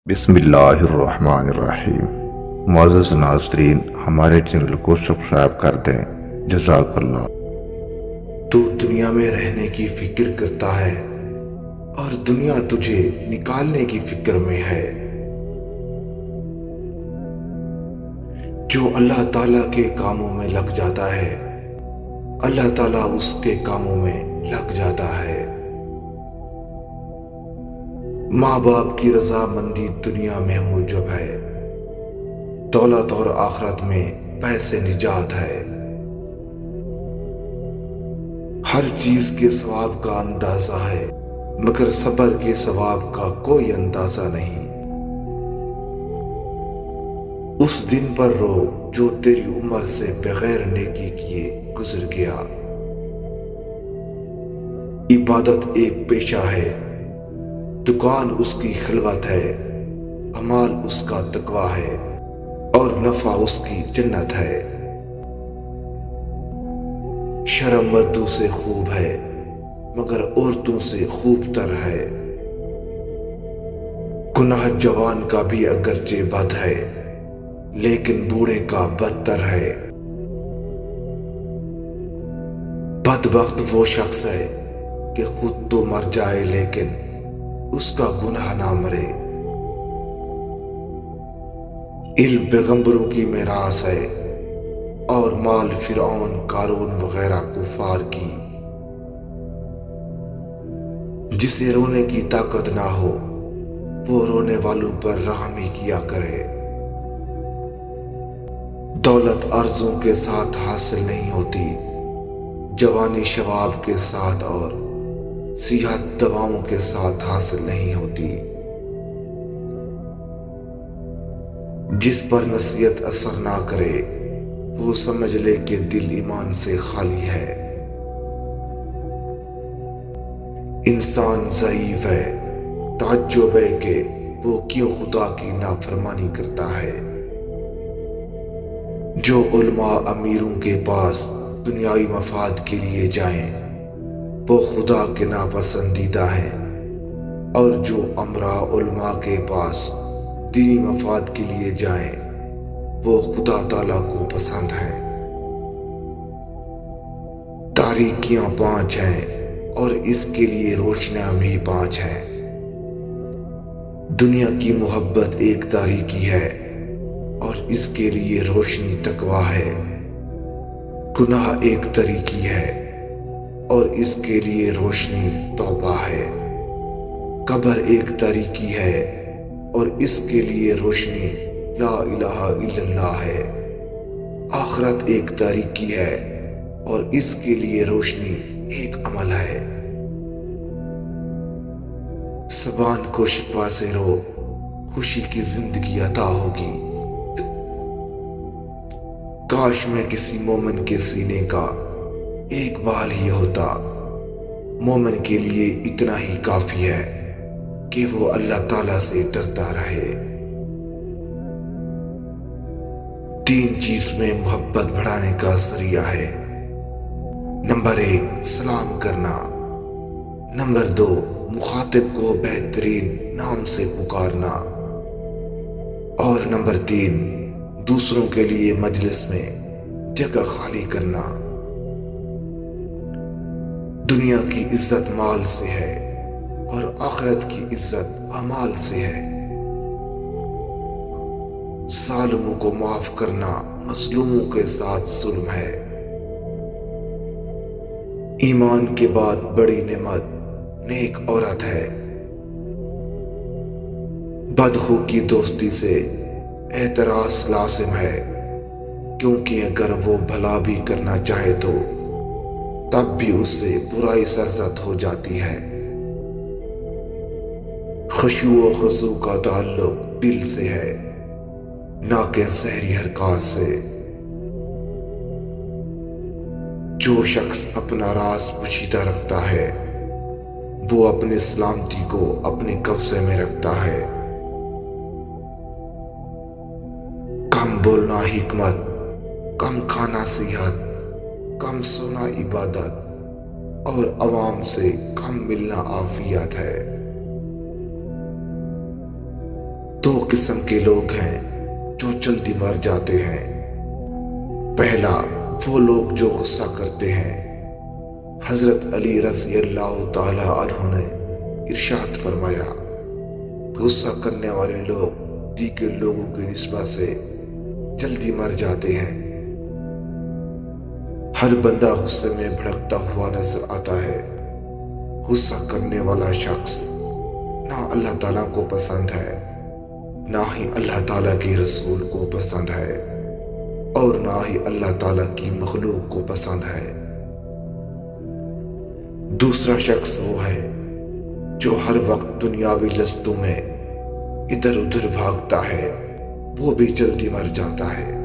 بسم اللہ الرحمن الرحیم۔ معزز ناظرین، ہمارے چینل کو سبسکرائب کر دیں، جزاک اللہ۔ تو دنیا میں رہنے کی فکر کرتا ہے اور دنیا تجھے نکالنے کی فکر میں ہے۔ جو اللہ تعالیٰ کے کاموں میں لگ جاتا ہے، اللہ تعالیٰ اس کے کاموں میں لگ جاتا ہے۔ ماں باپ کی رضامندی دنیا میں موجب ہے، دولت اور آخرت میں پیسے نجات ہے۔ ہر چیز کے ثواب کا اندازہ ہے، مگر صبر کے ثواب کا کوئی اندازہ نہیں۔ اس دن پر رو جو تیری عمر سے بغیر نیکی کیے گزر گیا۔ عبادت ایک پیشہ ہے، دکان اس کی خلوت ہے، اعمال اس کا تقویٰ ہے اور نفع اس کی جنت ہے۔ شرم مردوں سے خوب ہے مگر عورتوں سے خوب تر ہے۔ گناہ جوان کا بھی اگرچہ بد ہے لیکن بوڑھے کا بدتر ہے۔ بدبخت وہ شخص ہے کہ خود تو مر جائے لیکن اس کا گناہ نہ مرے۔ علم پیغمبروں کی میراث ہے اور مال فرعون، قارون وغیرہ کفار کی۔ جسے رونے کی طاقت نہ ہو وہ رونے والوں پر رحمی کیا کرے۔ دولت عرضوں کے ساتھ حاصل نہیں ہوتی، جوانی شباب کے ساتھ اور صحت دواؤں کے ساتھ حاصل نہیں ہوتی۔ جس پر نصیحت اثر نہ کرے وہ سمجھ لے کہ دل ایمان سے خالی ہے۔ انسان ضعیف ہے، تعجب ہے کہ وہ کیوں خدا کی نافرمانی کرتا ہے۔ جو علماء امیروں کے پاس دنیاوی مفاد کے لیے جائیں وہ خدا کے ناپسندیدہ ہیں، اور جو امراء علماء کے پاس دینی مفاد کے لیے جائیں وہ خدا تعالیٰ کو پسند ہیں۔ تاریکیاں 5 ہیں اور اس کے لیے روشنیاں بھی 5 ہیں۔ دنیا کی محبت ایک تاریکی ہے اور اس کے لیے روشنی تقویٰ ہے۔ گناہ ایک تاریکی ہے اور اس کے لیے روشنی توبہ ہے۔ قبر ایک تاریکی ہے اور اس کے لیے روشنی لا الہ الا اللہ ہے۔ آخرت ایک تاریکی ہے اور اس کے لیے روشنی ایک عمل ہے۔ زبان کو شکوہ سے رو، خوشی کی زندگی عطا ہوگی۔ کاش میں کسی مومن کے سینے کا ایک بال ہی ہوتا۔ مومن کے لیے اتنا ہی کافی ہے کہ وہ اللہ تعالیٰ سے ڈرتا رہے۔ 3 چیز میں محبت بڑھانے کا ذریعہ ہے۔ نمبر 1 سلام کرنا، نمبر 2 مخاطب کو بہترین نام سے پکارنا، اور نمبر 3 دوسروں کے لیے مجلس میں جگہ خالی کرنا۔ دنیا کی عزت مال سے ہے اور آخرت کی عزت اعمال سے ہے۔ ظالموں کو معاف کرنا مظلوموں کے ساتھ ظلم ہے۔ ایمان کے بعد بڑی نعمت نیک عورت ہے۔ بدخو کی دوستی سے اعتراض لازم ہے، کیونکہ اگر وہ بھلا بھی کرنا چاہے تو تب بھی اس سے برائی سرزد ہو جاتی ہے۔ خشوع و خضوع کا تعلق دل سے ہے نہ کہ ظاہری حرکات سے۔ جو شخص اپنا راز پوشیدہ رکھتا ہے وہ اپنی سلامتی کو اپنے قبضے میں رکھتا ہے۔ کم بولنا حکمت، کم کھانا صحت، کم سونا عبادت اور عوام سے کم ملنا عافیت ہے۔ دو قسم کے لوگ ہیں جو جلدی مر جاتے ہیں۔ پہلا وہ لوگ جو غصہ کرتے ہیں۔ حضرت علی رضی اللہ تعالی عنہ نے ارشاد فرمایا، غصہ کرنے والے لوگ دیگر لوگوں کی نسبت سے جلدی مر جاتے ہیں۔ ہر بندہ غصے میں بھڑکتا ہوا نظر آتا ہے۔ غصہ کرنے والا شخص نہ اللہ تعالیٰ کو پسند ہے، نہ ہی اللہ تعالیٰ کے رسول کو پسند ہے، اور نہ ہی اللہ تعالیٰ کی مخلوق کو پسند ہے۔ دوسرا شخص وہ ہے جو ہر وقت دنیاوی لذتوں میں ادھر ادھر بھاگتا ہے، وہ بھی جلدی مر جاتا ہے۔